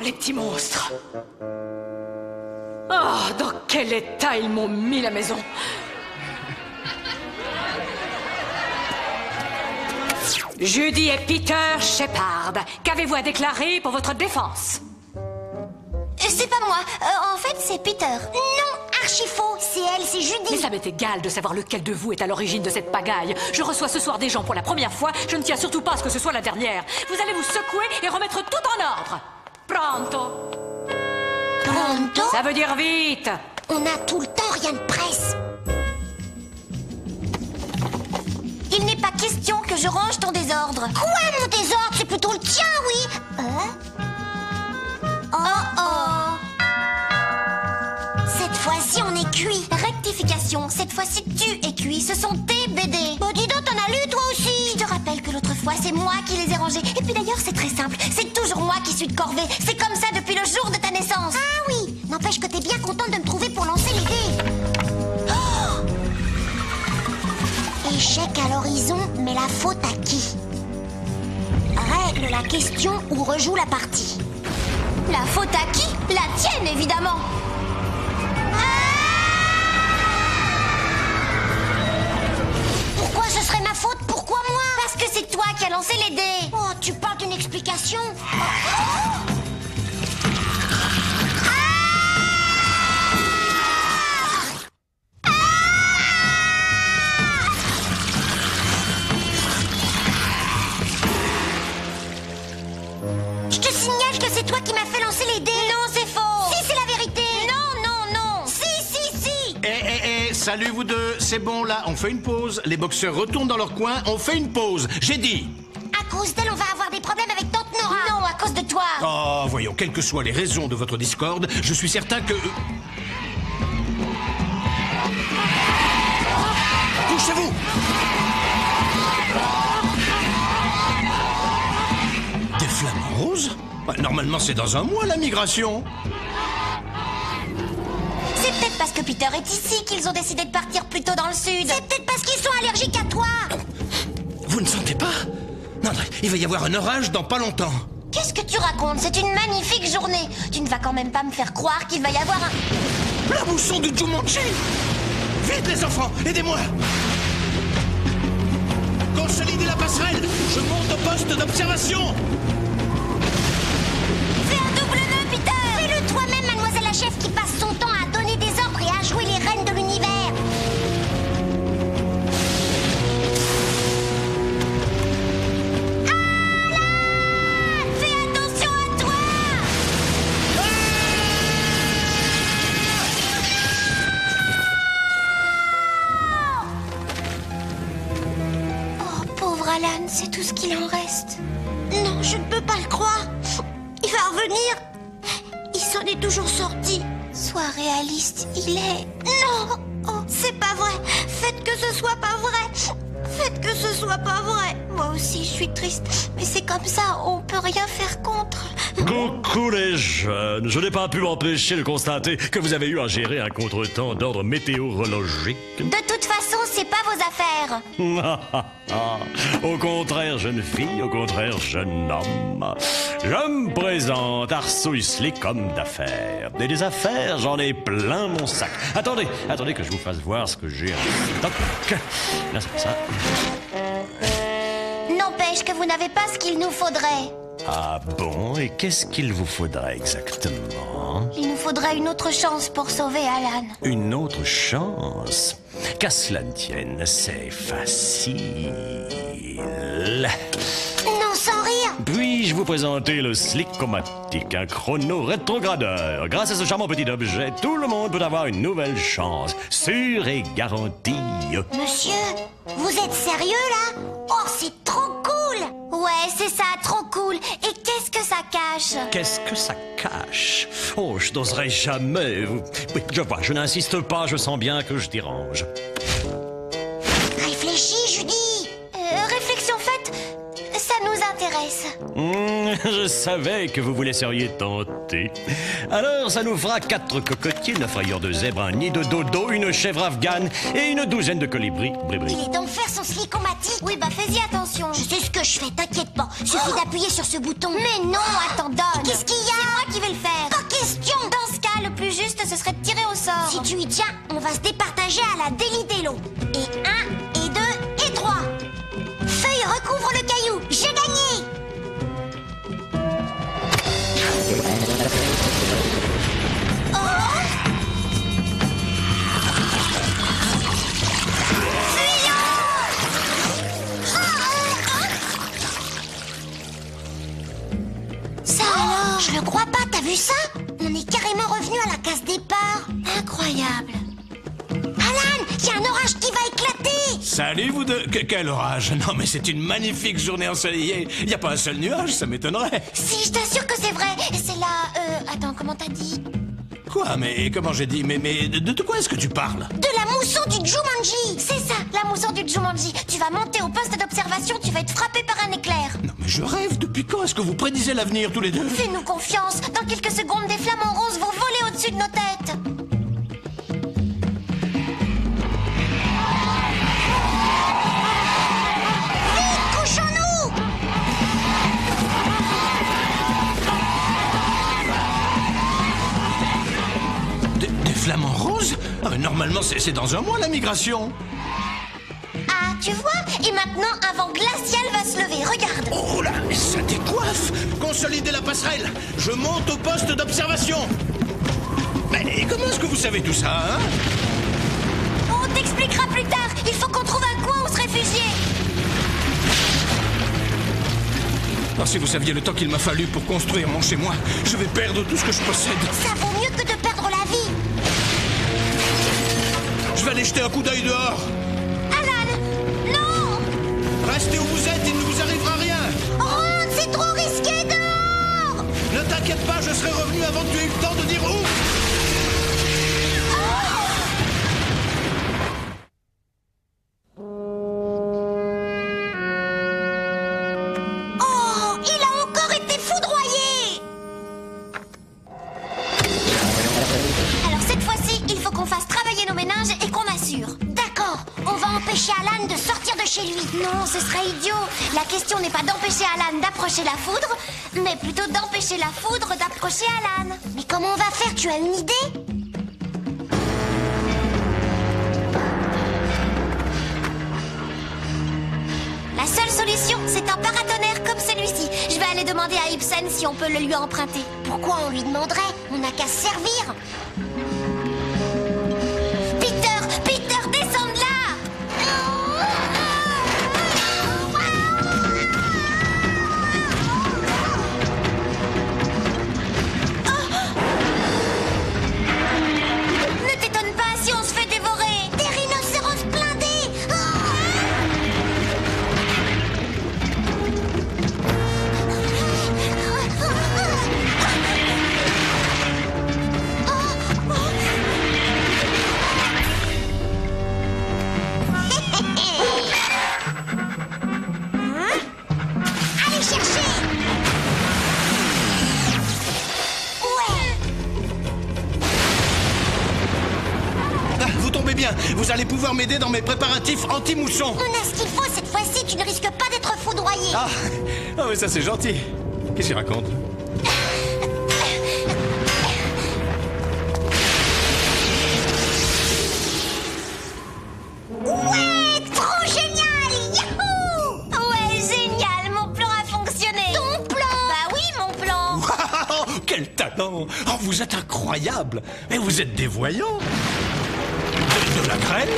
les petits monstres. Oh, dans quel état ils m'ont mis la maison. Judy et Peter Shepard, qu'avez-vous à déclarer pour votre défense? C'est pas moi. En fait, c'est Peter. Non, archi faux. C'est elle, c'est Judy. Mais ça m'est égal de savoir lequel de vous est à l'origine de cette pagaille. Je reçois ce soir des gens pour la première fois. Je ne tiens surtout pas à ce que ce soit la dernière. Vous allez vous secouer et remettre tout en ordre. Pronto. Pronto? Ça veut dire vite. On a tout le temps, rien de presse. Il n'est pas question que je range ton désordre. Quoi, mon désordre? C'est plutôt le tien, oui. Cette fois-ci, on est cuit. Rectification, cette fois-ci, tu es cuit. Ce sont tes BD. Oh, dis donc, t'en as lu, toi aussi. Je te rappelle que l'autre fois, c'est moi qui les ai rangés. Et puis d'ailleurs, c'est très simple. C'est toujours moi qui suis de corvée. C'est comme ça depuis le jour de ta naissance. Ah oui, n'empêche que t'es bien contente de me trouver pour lancer les dés. Oh! Échec à l'horizon, mais la faute à qui? Règle la question ou rejoue la partie. La faute à qui? La tienne, évidemment. Pourquoi ce serait ma faute? Pourquoi moi? Parce que c'est toi qui as lancé les dés. Oh, tu parles d'une explication? Je te signale que c'est toi qui m'as fait lancer les dés. Non, c'est faux. Si, c'est la vérité. Non, non, non. Si. Salut vous deux, c'est bon là, on fait une pause. Les boxeurs retournent dans leur coin, on fait une pause, j'ai dit. À cause d'elle, on va avoir des problèmes avec tante Nora. Non, à cause de toi. Oh, voyons, quelles que soient les raisons de votre discorde, je suis certain que... Couchez-vous! Des flamants roses? Normalement, c'est dans un mois, la migration. C'est peut-être parce que Peter est ici qu'ils ont décidé de partir plus tôt dans le sud. C'est peut-être parce qu'ils sont allergiques à toi. Vous ne sentez pas? Non, il va y avoir un orage dans pas longtemps. Qu'est-ce que tu racontes? C'est une magnifique journée. Tu ne vas quand même pas me faire croire qu'il va y avoir un... La mousson du Jumanji! Vite les enfants, aidez-moi! Consolidez la passerelle! Je monte au poste d'observation! Fais un double nœud, Peter! Fais-le toi-même, mademoiselle la chef qui passe son temps à donner des ordres et à jouer les reines de l'univers! Alan! Fais attention à toi! Oh, pauvre Alan, c'est tout ce qu'il en reste. Non, je ne peux pas le croire. Il va revenir. Il s'en est toujours sorti. Sois réaliste, il est... Non! Oh, c'est pas vrai. Faites que ce soit pas vrai. Faites que ce soit pas vrai. Moi aussi, je suis triste. Mais c'est comme ça, on peut rien faire contre. Coucou les jeunes, je n'ai pas pu m'empêcher de constater que vous avez eu à gérer un contretemps d'ordre météorologique. De toute façon, c'est pas vos affaires. Au contraire, jeune fille, au contraire, jeune homme. Je me présente, Arsouille Slick, homme d'affaires. Et des affaires, j'en ai plein mon sac. Attendez que je vous fasse voir ce que j'ai en stock. Là, c'est ça. N'empêche que vous n'avez pas ce qu'il nous faudrait. Ah bon? Et qu'est-ce qu'il vous faudrait exactement? Il nous faudrait une autre chance pour sauver Alan. Une autre chance? Qu'à cela ne tienne, c'est facile. Non, sans rire. Puis-je vous présenter le Slick-O-Matic, un chrono rétrogradeur. Grâce à ce charmant petit objet, tout le monde peut avoir une nouvelle chance, sûre et garantie. Monsieur, vous êtes sérieux là? Oh, c'est trop cool! Ouais, c'est ça, trop cool. Et qu'est-ce que ça cache? Qu'est-ce que ça cache? Oh, je n'oserais jamais. Oui, je vois, je n'insiste pas, je sens bien que je dérange. Réfléchis, Judy. Réflexion faite, ça nous intéresse. Je savais que vous vous laisseriez tenter. Alors, ça nous fera 4 cocotiers, 9 rayures de zèbre, un nid de dodo, une chèvre afghane et une douzaine de colibris. Bribri. Il est temps de faire son slickomatique. Oui, bah fais-y attention. Je sais ce que je fais, t'inquiète pas. Suffit d'appuyer sur ce bouton. Mais non, attends, donne. Qu'est-ce qu'il y a? C'est moi qui vais le faire. Pas question. Dans ce cas, le plus juste, ce serait de tirer au sort. Si tu y tiens, on va se départager à la Délidélo. Et 1, et 2, et 3. Feuille recouvre le caillou. J'ai gagné. Je le crois pas, t'as vu ça? On est carrément revenu à la case départ. Incroyable. Alan, il y a un orage qui va éclater. Salut vous deux. Quel orage? Non mais c'est une magnifique journée ensoleillée. Il n'y a pas un seul nuage, ça m'étonnerait. Si, je t'assure que c'est vrai. C'est la... Attends, comment t'as dit? Quoi? Mais comment j'ai dit? Mais de quoi est-ce que tu parles? De la mousson du Jumanji. C'est ça, la mousson du Jumanji. Tu vas monter au poste d'observation, tu vas être frappé par un éclair. Non mais je rêve. Depuis quand est-ce que vous prédisez l'avenir tous les deux? Fais-nous confiance. Dans quelques secondes, des flamants roses vont voler au-dessus de nos têtes. Vite, couchons-nous! Des flamants roses? Ah, mais normalement c'est dans un mois la migration. Ah, tu vois? Et maintenant, un vent glacial va se lever. Regarde. Oh là, mais ça décoiffe. Consolidez la passerelle. Je monte au poste d'observation. Mais comment est-ce que vous savez tout ça, hein? On t'expliquera plus tard. Il faut qu'on trouve un coin où se réfugier. Alors, si vous saviez le temps qu'il m'a fallu pour construire mon chez-moi, je vais perdre tout ce que je possède. Ça vaut mieux que de perdre la vie. Je vais aller jeter un coup d'œil dehors. Alan, non! Restez où vous êtes, il ne vous arrivera rien. Ron, c'est trop risqué dehors! Ne t'inquiète pas, je serai revenu avant que tu aies eu le temps de dire où. Oh, il a encore été foudroyé! Alors cette fois-ci, il faut qu'on fasse travailler nos méninges et qu'on assure. D'accord, on va empêcher Alan de sortir de chez lui. Non, ce serait idiot. La question n'est pas d'empêcher Alan d'approcher la foudre, mais plutôt d'empêcher la foudre d'approcher Alan. Mais comment on va faire? Tu as une idée? La seule solution, c'est un paratonnerre comme celui-ci. Je vais aller demander à Ibsen si on peut le lui emprunter. Pourquoi on lui demanderait? On n'a qu'à se servir. Peter, descends de là! Ne t'étonne pas si on se fait dévorer. Des rhinocéros blindés! Allez chercher! Ouais! Ah, vous tombez bien, vous allez pouvoir m'aider dans mes préparatifs anti-mousson. On a ce qu'il faut cette fois-ci, tu ne risques pas d'être foudroyé. Ah, mais ça c'est gentil. Qu'est-ce qu'il raconte? Ouais, trop génial! Yahoo! Ouais, génial, mon plan a fonctionné. Ton plan? Bah oui, mon plan. Waouh, quel talent! Oh, vous êtes incroyable! Mais vous êtes des voyants! De la graine?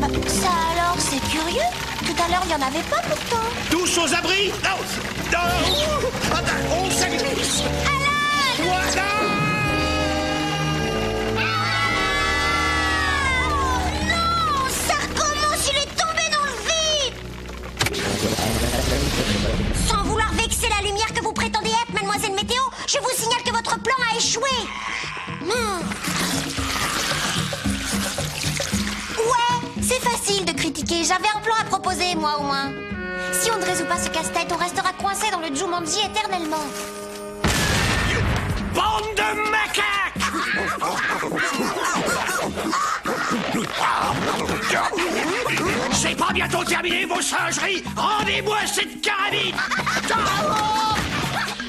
Bah, ça alors, c'est curieux. Tout à l'heure, il n'y en avait pas pourtant. Tous aux abris! Non! Non! On s'aglisse! Alan! Voilà! Non! Ça recommence, il est tombé dans le vide! Sans vouloir vexer la lumière que vous prétendez être, mademoiselle Météo, je vous signale que votre plan a échoué. Ouais, c'est facile de critiquer. J'avais un plan à proposer, moi au moins. Si on ne résout pas ce casse-tête, on restera coincé Jumanji éternellement. Bande de macaques! C'est pas bientôt terminé vos singeries? Rendez-moi cette carabine!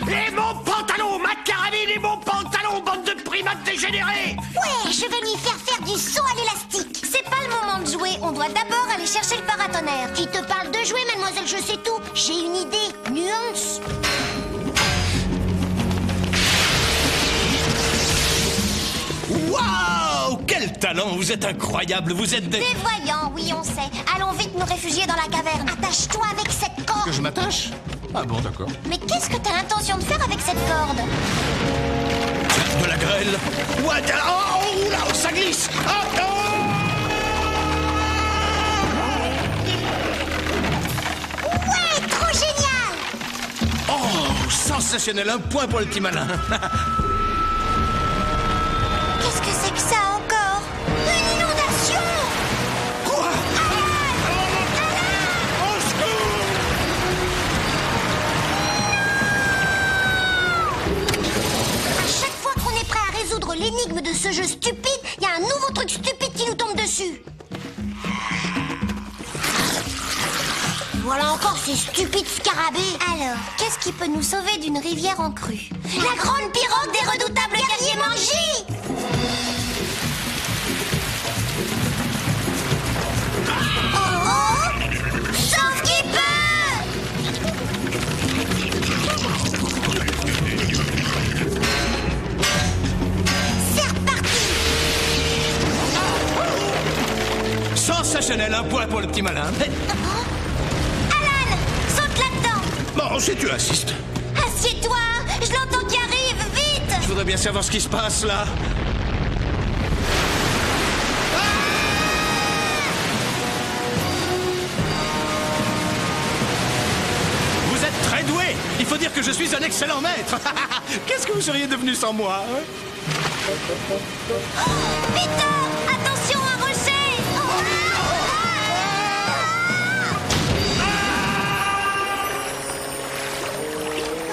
Et mon pantalon, ma carabine et mon pantalon, bande de primates dégénérés! Ouais, je vais lui faire du saut à l'élastique. C'est pas le moment de jouer, on doit d'abord aller chercher le paratonnerre. Qui te parle de jouer, mademoiselle, je sais tout. J'ai une idée, nuance. Waouh! Quel talent! Vous êtes incroyable! Vous êtes des... Des voyants, oui, on sait. Allons vite nous réfugier dans la caverne. Attache-toi avec cette corde. Que je m'attache? Ah bon, d'accord. Mais qu'est-ce que t'as l'intention de faire avec cette corde? De la grêle! What? Oh, là, ça glisse! Oh, Ouais, trop génial! oh, sensationnel! Un point pour le petit malin! Qu'est-ce que c'est que ça encore? Une inondation! Quoi? Au secours! À chaque fois qu'on est prêt à résoudre l'énigme de ce jeu stupide, il y a un nouveau truc stupide qui nous tombe dessus. Voilà encore ces stupides scarabées. Alors, qu'est-ce qui peut nous sauver d'une rivière en crue? La grande pirogue des redoutables guerriers Manji! Oh oh! Sauf qui peut! C'est reparti! Sensationnel! Un point pour le petit malin! Alan, saute là-dedans! Bon, si tu insistes. Assieds-toi! Je l'entends qui arrive! Vite! Je voudrais bien savoir ce qui se passe, là. Vous êtes très doué. Il faut dire que je suis un excellent maître. Qu'est-ce que vous seriez devenu sans moi, hein? Vite! Attention, un rocher!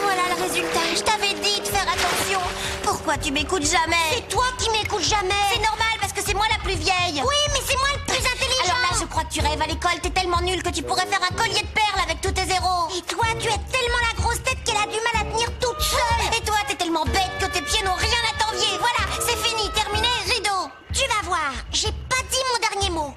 Voilà le résultat. Je t'avais dit de faire attention. Pourquoi tu m'écoutes jamais? C'est toi qui m'écoutes jamais. C'est normal parce que c'est moi la plus vieille. Oui, mais c'est moi le plus intelligent. Alors là, je crois que tu rêves à l'école. T'es tellement nul que tu pourrais faire un collier de perles avec tous tes zéros. Et toi, tu es tellement la grosse tête qu'elle a du mal à tenir toute seule. Et toi, t'es tellement bête que tes pieds n'ont rien à t'envier. Voilà, c'est fini, terminé, rideau. Tu vas voir, j'ai pas dit mon dernier mot.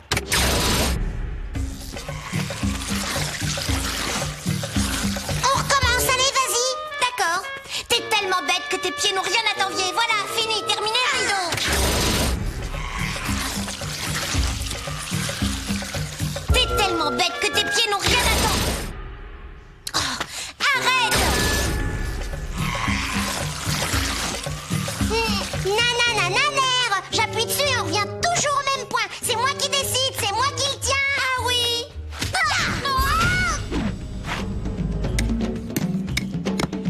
On recommence, allez, vas-y. D'accord. T'es tellement bête que tes pieds n'ont rien à t'envier. Voilà, fini, terminé, rideau. T'es tellement bête que tes pieds n'ont rien à t'envier. Oh, arrête! Nananananer. J'appuie dessus et on revient toujours au même point. C'est moi qui décide, c'est moi qui le tiens. Ah oui.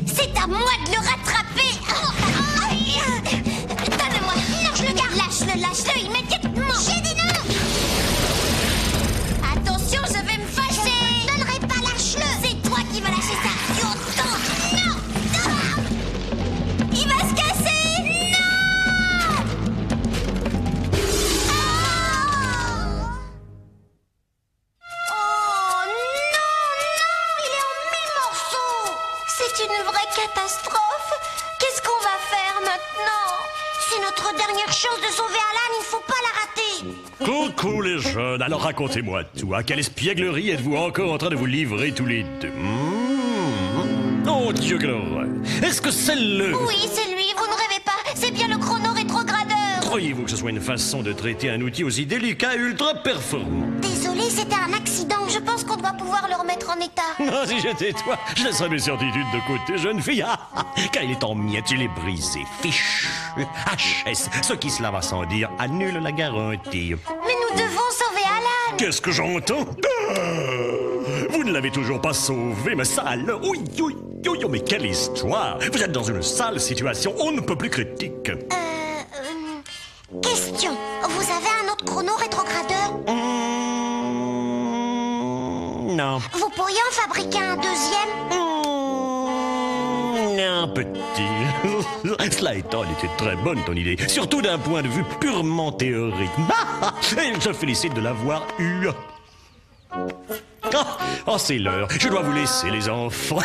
C'est à moi de le rattraper. Donne-moi. Non, je le garde. Lâche-le immédiatement. J'ai dit non. Attention, je vais me fâcher. Je ne donnerai pas, lâche-le. C'est toi qui vas lâcher ça. Tu entends? Non. Il va se casser. Non. Oh non, il est en mille morceaux. C'est une vraie catastrophe. Qu'est-ce qu'on va faire maintenant? C'est notre dernière chance de sauver Alan, il faut pas la rater. Coucou les jeunes, alors racontez-moi tout. À quelle espièglerie êtes-vous encore en train de vous livrer tous les deux? Oh Dieu, quelle horreur! Est-ce que c'est le... Oui, c'est lui, vous ne rêvez pas. C'est bien le chrono rétrogradeur. Croyez-vous que ce soit une façon de traiter un outil aussi délicat et ultra performant? Désolé, c'était un accident. Je pense qu'on doit pouvoir le remettre en état. Ah, si j'étais toi, je laisserais mes certitudes de côté, jeune fille. Car il est en miettes, il est brisé, fichu. HS, ce qui se lave sans dire annule la garantie. Mais nous devons sauver Alan. Qu'est-ce que j'entends? Vous ne l'avez toujours pas sauvé, mais sale. Oui, oui, oui, mais quelle histoire. Vous êtes dans une sale situation, on ne peut plus critique. Question. Vous avez un autre chrono rétrogradeur? Non. Vous pourriez en fabriquer un deuxième? bien petit. Cela étant, elle était très bonne ton idée, surtout d'un point de vue purement théorique. Et je félicite de l'avoir eue. Oh, c'est l'heure. Je dois vous laisser, les enfants.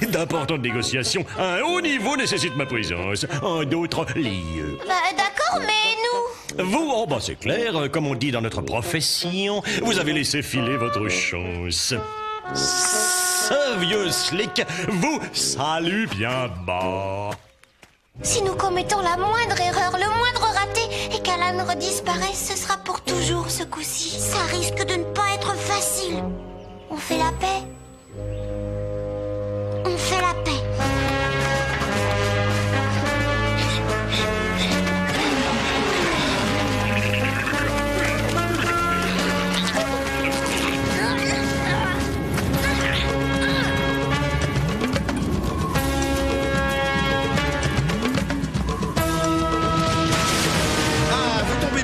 D'importantes négociations à un haut niveau nécessitent ma présence. En d'autres lieux. Bah, d'accord, mais nous... Vous, oh bah c'est clair, comme on dit dans notre profession, vous avez laissé filer votre chance. Ce vieux Slick vous salue bien bas. Si nous commettons la moindre erreur, le moindre raté, et qu'Alan redisparaisse, ce sera pour toujours ce coup-ci. Ça risque de ne pas être facile. On fait la paix. On fait la paix.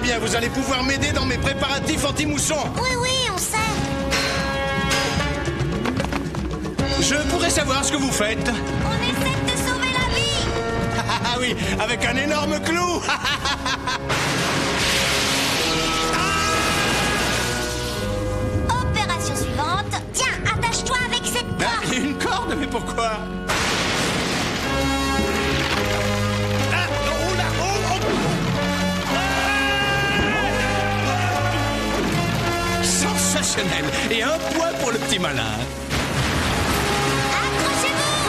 Bien, vous allez pouvoir m'aider dans mes préparatifs anti-mousson. Oui, on sait. Je pourrais savoir ce que vous faites. On essaie de te sauver la vie. Ah oui, avec un énorme clou. Opération suivante. Tiens, attache-toi avec cette corde. Une corde, mais pourquoi? Sensationnel. Et un point pour le petit malin. Accrochez-vous.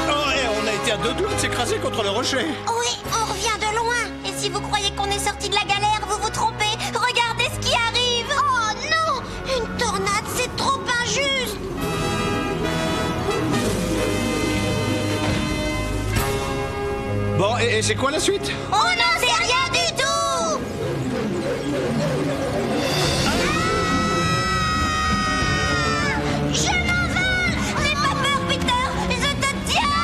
Oh, et on a été à deux doigts de s'écraser contre le rocher. Oui, on revient de loin. Et si vous croyez qu'on est sorti de la galère, vous vous trompez. Regardez ce qui arrive. Oh non, une tornade, c'est trop injuste. Bon, et c'est quoi la suite? On n'en sait rien du tout. Je m'envole. N'aie pas peur, Peter. Je te tiens.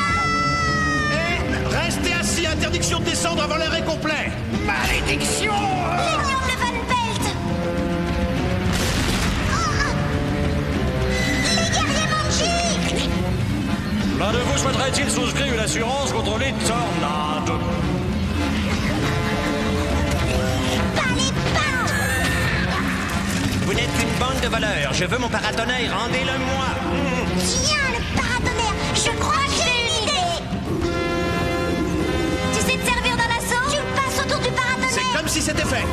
Restez assis, interdiction de descendre avant l'arrêt complet. Malédiction! L'ignoble Van Pelt. Les guerriers Manji. L'un de vous souhaiterait-il souscrire une assurance contre les tornades? Pas les pas. Vous n'êtes qu'une bande de voleurs. Je veux mon paratonnerre. Rendez-le-moi. Tiens, le paratonnerre. Je crois que j'ai une idée. Tu sais te servir d'un lasso? Tu le passes autour du paratonnerre. C'est comme si c'était fait.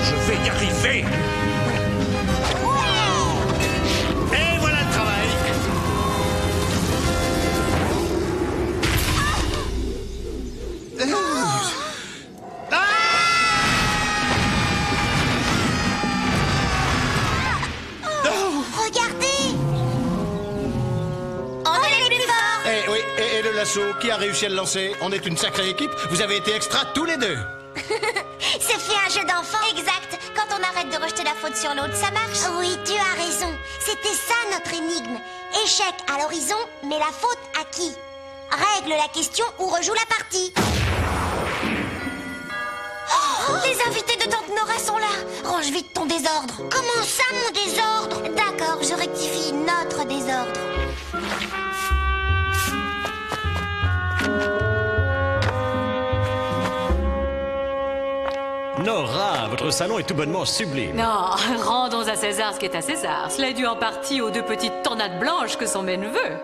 Je vais y arriver. Et voilà le travail. Regardez. On est les plus forts. Eh oui, et le lasso, qui a réussi à le lancer? On est une sacrée équipe. Vous avez été extra tous les deux. C'est fait un jeu d'enfant. Exact. Quand on arrête de rejeter la faute sur l'autre, ça marche. Oui, tu as raison. C'était ça notre énigme. Échec à l'horizon, mais la faute à qui? Règle la question ou rejoue la partie. Oh, les invités de Tante Nora sont là. Range vite ton désordre. Comment ça, mon désordre? D'accord, je rectifie notre désordre. Nora, votre salon est tout bonnement sublime. Non, rendons à César ce qui est à César. Cela est dû en partie aux deux petites tornades blanches que sont mes neveux.